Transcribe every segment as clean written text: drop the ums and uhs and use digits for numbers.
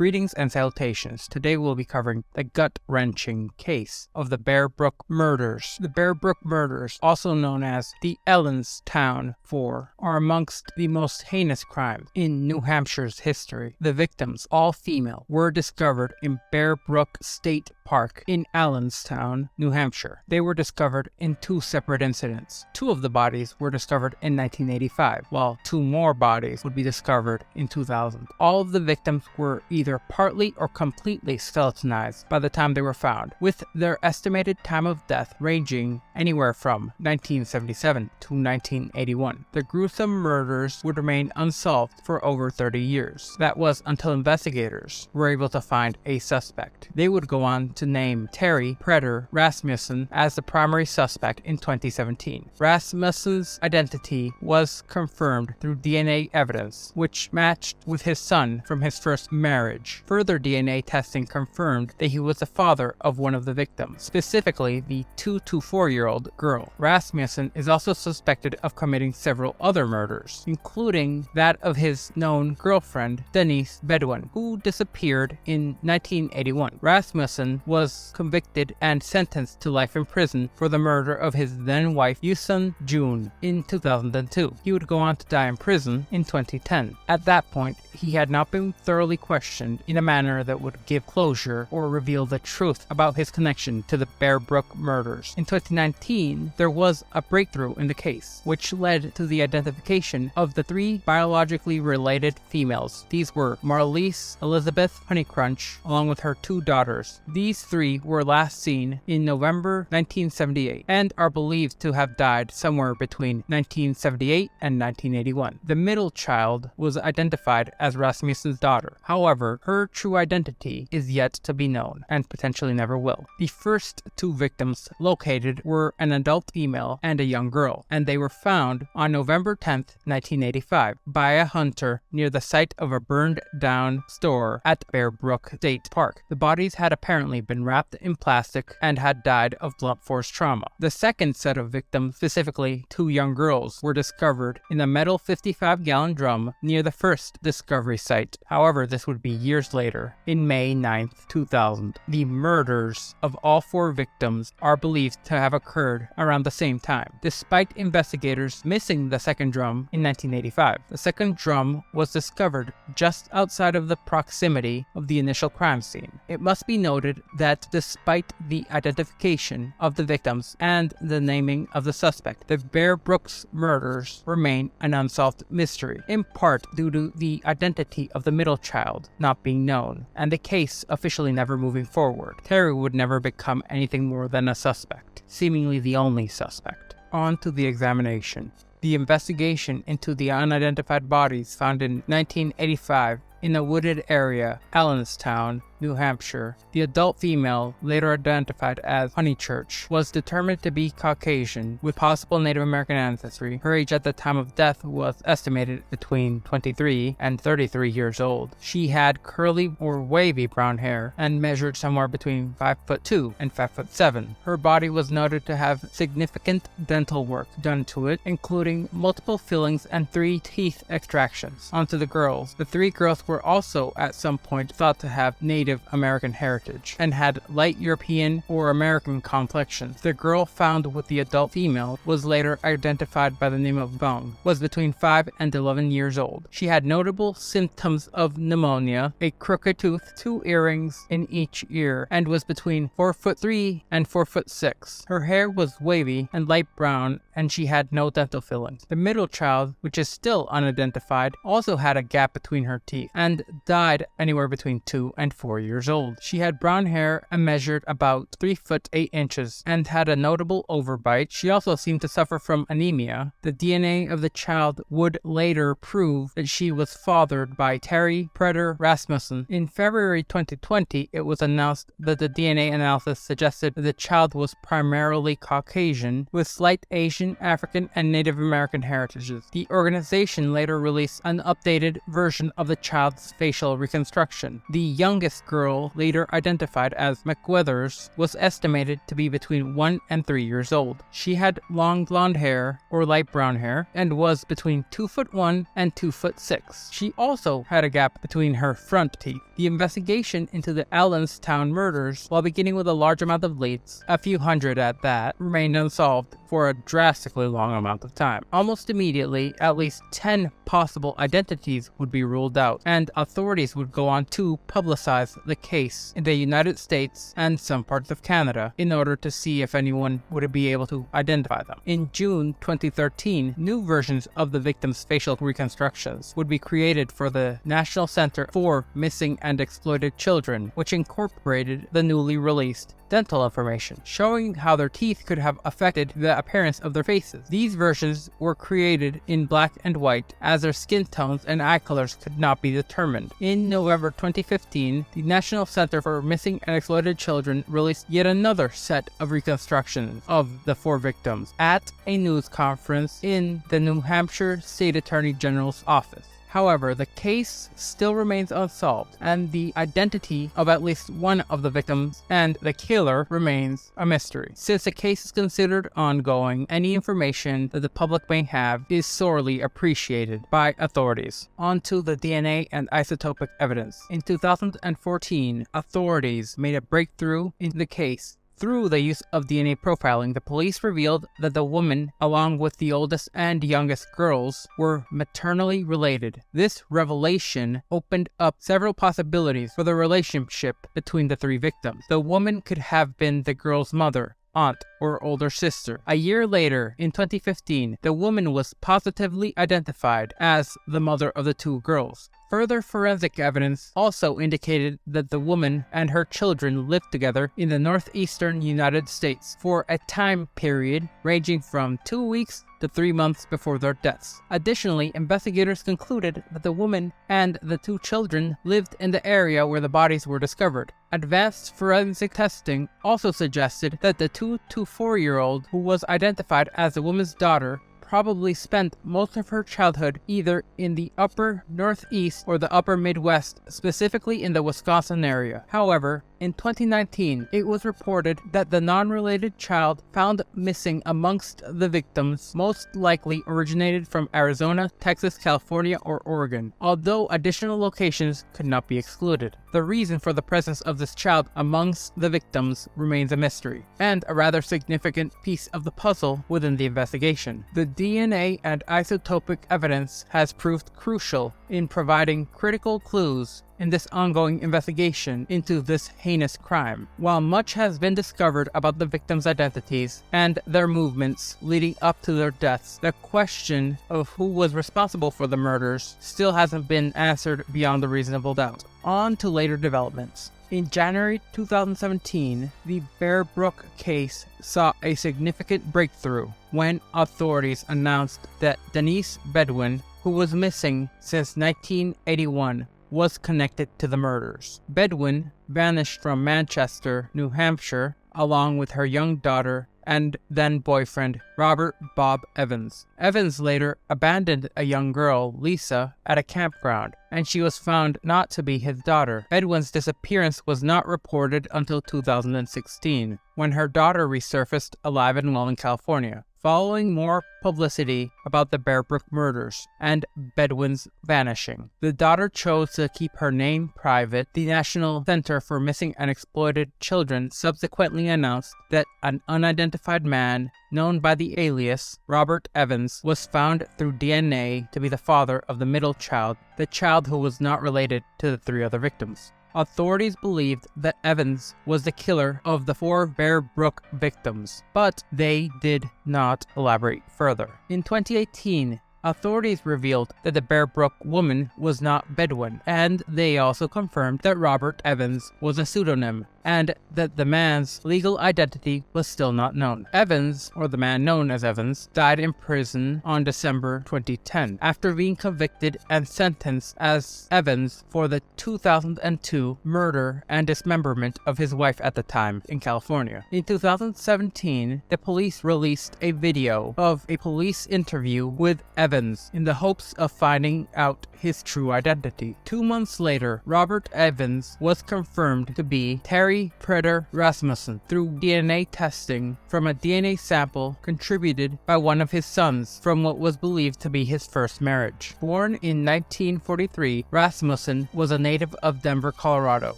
Greetings and salutations. Today we'll be covering the gut-wrenching case of the Bear Brook murders. The Bear Brook murders, also known as the Allenstown Four, are amongst the most heinous crimes in New Hampshire's history. The victims, all female, were discovered in Bear Brook State Park in Allenstown, New Hampshire. They were discovered in two separate incidents. Two of the bodies were discovered in 1985, while two more bodies would be discovered in 2000. All of the victims were either partly or completely skeletonized by the time they were found, with their estimated time of death ranging anywhere from 1977 to 1981. The gruesome murders would remain unsolved for over 30 years. That was until investigators were able to find a suspect. They would go on to name Terry Peder Rasmussen as the primary suspect in 2017. Rasmussen's identity was confirmed through DNA evidence, which matched with his son from his first marriage. Further DNA testing confirmed that he was the father of one of the victims, specifically the 2 to 4-year-old girl. Rasmussen is also suspected of committing several other murders, including that of his known girlfriend, Denise Beaudin, who disappeared in 1981. Rasmussen was convicted and sentenced to life in prison for the murder of his then-wife, Yusun June, in 2002. He would go on to die in prison in 2010. At that point, he had not been thoroughly questioned in a manner that would give closure or reveal the truth about his connection to the Bear Brook murders. In 2019, there was a breakthrough in the case, which led to the identification of the three biologically related females. These were Marlyse Elizabeth Honeychurch, along with her two daughters. These three were last seen in November 1978 and are believed to have died somewhere between 1978 and 1981. The middle child was identified as Rasmussen's daughter. However, her true identity is yet to be known and potentially never will. The first two victims located were an adult female and a young girl, and they were found on November 10th, 1985 by a hunter near the site of a burned down store at Bear Brook State Park. The bodies had apparently been wrapped in plastic and had died of blunt force trauma. The second set of victims, specifically two young girls, were discovered in a metal 55-gallon drum near the first discovery site. However, this would be years later, in May 9th, 2000. The murders of all four victims are believed to have occurred around the same time, despite investigators missing the second drum in 1985. The second drum was discovered just outside of the proximity of the initial crime scene. It must be noted that despite the identification of the victims and the naming of the suspect, the Bear Brooks murders remain an unsolved mystery, in part due to the identity of the middle child not being known, and the case officially never moving forward. Terry would never become anything more than a suspect, seemingly the only suspect. On to the examination. The investigation into the unidentified bodies found in 1985 in a wooded area, Allenstown, New Hampshire. The adult female, later identified as Honeychurch, was determined to be Caucasian with possible Native American ancestry. Her age at the time of death was estimated between 23 and 33 years old. She had curly or wavy brown hair and measured somewhere between 5'2" and 5'7". Her body was noted to have significant dental work done to it, including multiple fillings and 3 teeth extractions. Onto the girls. The 3 girls were also at some point thought to have Native American heritage and had light European or American complexions. The girl found with the adult female was later identified by the name of Bong, was between 5 and 11 years old. She had notable symptoms of pneumonia, a crooked tooth, 2 earrings in each ear, and was between 4'3" and 4'6". Her hair was wavy and light brown, and she had no dental fillings. The middle child, which is still unidentified, also had a gap between her teeth and died anywhere between 2 and 4 years old. She had brown hair and measured about 3 foot 8 inches and had a notable overbite. She also seemed to suffer from anemia. The DNA of the child would later prove that she was fathered by Terry Peder Rasmussen. In February 2020, it was announced that the DNA analysis suggested that the child was primarily Caucasian with slight Asian, African, and Native American heritages. The organization later released an updated version of the child's facial reconstruction. The youngest girl, later identified as McWithers, was estimated to be between 1 and 3 years old. She had long blonde hair or light brown hair and was between 2'1" and 2'6". She also had a gap between her front teeth. The investigation into the Allenstown murders, while beginning with a large amount of leads, a few hundred at that, remained unsolved for a drastically long amount of time. Almost immediately, at least 10 possible identities would be ruled out, and authorities would go on to publicize the case in the United States and some parts of Canada in order to see if anyone would be able to identify them. In June 2013, new versions of the victims' facial reconstructions would be created for the National Center for Missing and Exploited Children, which incorporated the newly released dental information, showing how their teeth could have affected the appearance of their faces. These versions were created in black and white, as their skin tones and eye colors could not be determined. In November 2015, the National Center for Missing and Exploited Children released yet another set of reconstructions of the 4 victims at a news conference in the New Hampshire State Attorney General's office. However, the case still remains unsolved, and the identity of at least one of the victims and the killer remains a mystery. Since the case is considered ongoing, any information that the public may have is sorely appreciated by authorities. On to the DNA and isotopic evidence. In 2014, authorities made a breakthrough in the case. Through the use of DNA profiling, the police revealed that the woman, along with the oldest and youngest girls, were maternally related. This revelation opened up several possibilities for the relationship between the 3 victims. The woman could have been the girl's mother, aunt, or older sister. A year later, in 2015, the woman was positively identified as the mother of the 2 girls. Further forensic evidence also indicated that the woman and her children lived together in the northeastern United States for a time period ranging from 2 weeks to 3 months before their deaths. Additionally, investigators concluded that the woman and the 2 children lived in the area where the bodies were discovered. Advanced forensic testing also suggested that the 2 to 4-year-old, who was identified as the woman's daughter, probably spent most of her childhood either in the upper northeast or the upper Midwest, specifically in the Wisconsin area. However, in 2019, it was reported that the non-related child found missing amongst the victims most likely originated from Arizona, Texas, California, or Oregon, although additional locations could not be excluded. The reason for the presence of this child amongst the victims remains a mystery, and a rather significant piece of the puzzle within the investigation. The DNA and isotopic evidence has proved crucial in providing critical clues in this ongoing investigation into this heinous crime. While much has been discovered about the victims' identities and their movements leading up to their deaths, the question of who was responsible for the murders still hasn't been answered beyond a reasonable doubt. On to later developments. In January 2017, the Bear Brook case saw a significant breakthrough when authorities announced that Denise Beaudin, who was missing since 1981, was connected to the murders. Beaudin vanished from Manchester, New Hampshire, along with her young daughter and then-boyfriend, Robert Bob Evans. Evans later abandoned a young girl, Lisa, at a campground, and she was found not to be his daughter. Beaudin's disappearance was not reported until 2016, when her daughter resurfaced alive and well in California. Following more publicity about the Bear Brook murders and Beaudin's vanishing, the daughter chose to keep her name private. The National Center for Missing and Exploited Children subsequently announced that an unidentified man known by the alias Robert Evans was found through DNA to be the father of the middle child, the child who was not related to the 3 other victims. Authorities believed that Evans was the killer of the 4 Bear Brook victims, but they did not elaborate further. In 2018, authorities revealed that the Bear Brook woman was not Beaudin, and they also confirmed that Robert Evans was a pseudonym. and that the man's legal identity was still not known. Evans, or the man known as Evans, died in prison on December 2010 after being convicted and sentenced as Evans for the 2002 murder and dismemberment of his wife at the time in California. In 2017, the police released a video of a police interview with Evans in the hopes of finding out his true identity. 2 months later, Robert Evans was confirmed to be Terry Peder Rasmussen through DNA testing from a DNA sample contributed by one of his sons from what was believed to be his first marriage. Born in 1943, Rasmussen was a native of Denver, Colorado.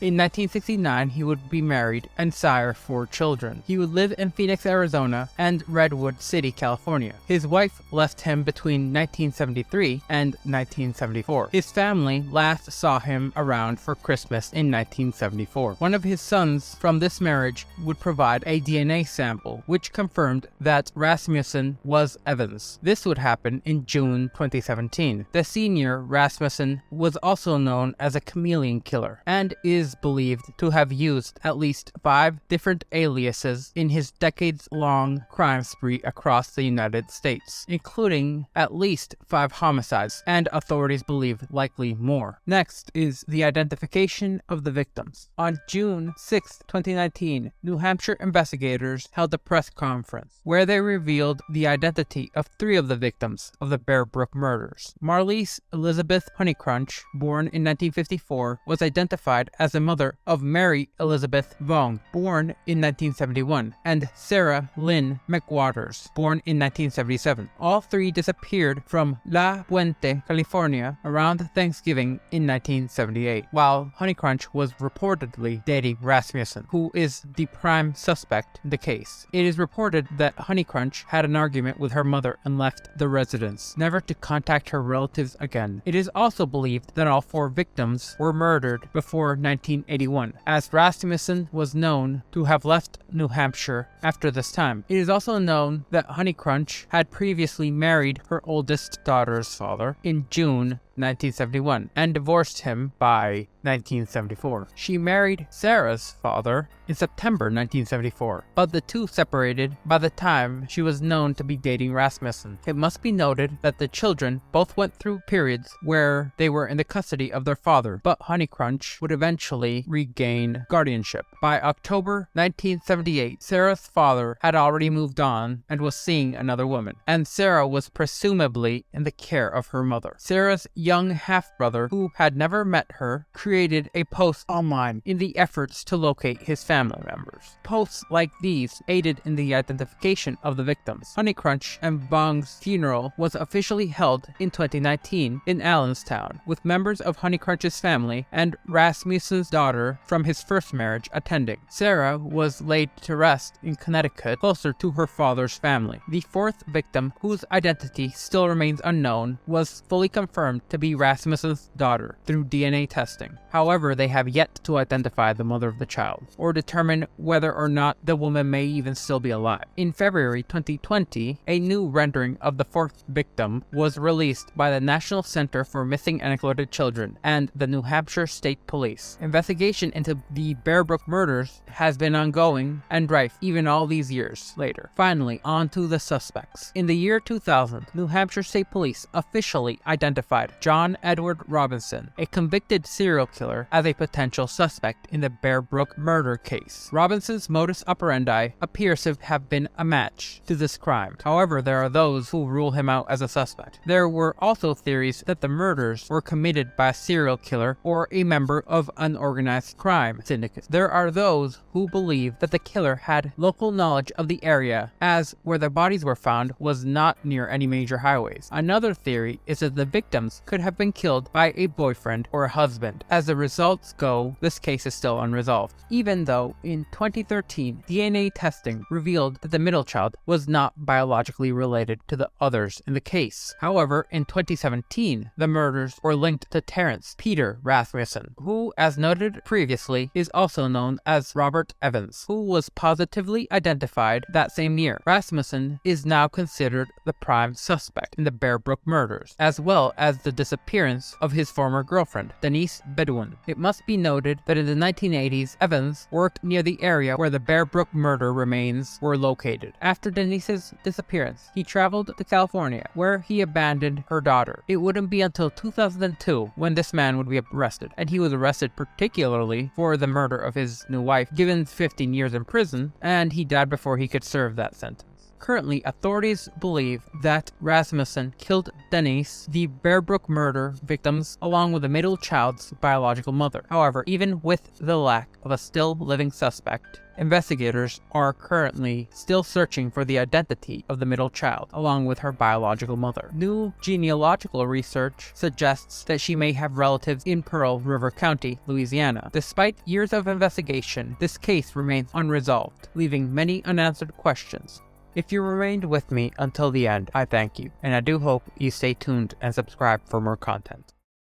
In 1969, he would be married and sire 4 children. He would live in Phoenix, Arizona and Redwood City, California. His wife left him between 1973 and 1974. His family last saw him around for Christmas in 1974. One of his sons from this marriage would provide a DNA sample, which confirmed that Rasmussen was Evans. This would happen in June 2017. The senior Rasmussen was also known as a chameleon killer and is believed to have used at least 5 different aliases in his decades-long crime spree across the United States, including at least 5 homicides, and authorities believe likely more. Next is the identification of the victims. On June 6, 2019, New Hampshire investigators held a press conference where they revealed the identity of 3 of the victims of the Bear Brook murders. Marlyse Elizabeth Honeychurch, born in 1954, was identified as the mother of Mary Elizabeth Vaughn, born in 1971, and Sarah Lynn McWaters, born in 1977. All 3 disappeared from La Puente, California, around Thanksgiving in 1978, while Honeychurch was reportedly dating Rasmussen, who is the prime suspect in the case. It is reported that Honeychurch had an argument with her mother and left the residence, never to contact her relatives again. It is also believed that all 4 victims were murdered before 1981, as Rasmussen was known to have left New Hampshire after this time. It is also known that Honeychurch had previously married her oldest daughter's father in June 1971 and divorced him by 1974. She married Sarah's father in September 1974, but the two separated by the time she was known to be dating Rasmussen. It must be noted that the children both went through periods where they were in the custody of their father, but Honeychurch would eventually regain guardianship. By October 1978, Sarah's father had already moved on and was seeing another woman, and Sarah was presumably in the care of her mother. Sarah's young half-brother, who had never met her, created a post online in the efforts to locate his family members. Posts like these aided in the identification of the victims. Honeychurch and Vaugh's funeral was officially held in 2019 in Allenstown, with members of Honeychurch's family and Rasmussen's daughter from his first marriage attending. Sarah was laid to rest in Connecticut, closer to her father's family. The fourth victim, whose identity still remains unknown, was fully confirmed to be Rasmussen's daughter through DNA testing. However, they have yet to identify the mother of the child, or determine whether or not the woman may even still be alive. In February 2020, a new rendering of the fourth victim was released by the National Center for Missing and Exploited Children and the New Hampshire State Police. Investigation into the Bear Brook murders has been ongoing and rife even all these years later. Finally, on to the suspects. In the year 2000, New Hampshire State Police officially identified John Edward Robinson, a convicted serial killer, as a potential suspect in the Bear Brook murder case. Robinson's modus operandi appears to have been a match to this crime. However, there are those who rule him out as a suspect. There were also theories that the murders were committed by a serial killer or a member of an organized crime syndicate. There are those who believe that the killer had local knowledge of the area, as where the bodies were found was not near any major highways. Another theory is that the victims could have been killed by a boyfriend or a husband. As the results go, this case is still unresolved, even though in 2013 DNA testing revealed that the middle child was not biologically related to the others in the case. However, in 2017, the murders were linked to Terry Peder Rasmussen, who, as noted previously, is also known as Robert Evans, who was positively identified that same year. Rasmussen is now considered the prime suspect in the Bear Brook murders, as well as the disappearance of his former girlfriend, Denise Beaudin. It must be noted that in the 1980s, Evans worked worked near the area where the Bear Brook murder remains were located. After Denise's disappearance, he traveled to California, where he abandoned her daughter. It wouldn't be until 2002 when this man would be arrested, and he was arrested particularly for the murder of his new wife, given 15 years in prison, and he died before he could serve that sentence. Currently, authorities believe that Rasmussen killed Denise, the Bear Brook murder victims, along with the middle child's biological mother. However, even with the lack of a still living suspect, investigators are currently still searching for the identity of the middle child, along with her biological mother. New genealogical research suggests that she may have relatives in Pearl River County, Louisiana. Despite years of investigation, this case remains unresolved, leaving many unanswered questions. If you remained with me until the end, I thank you, and I do hope you stay tuned and subscribe for more content.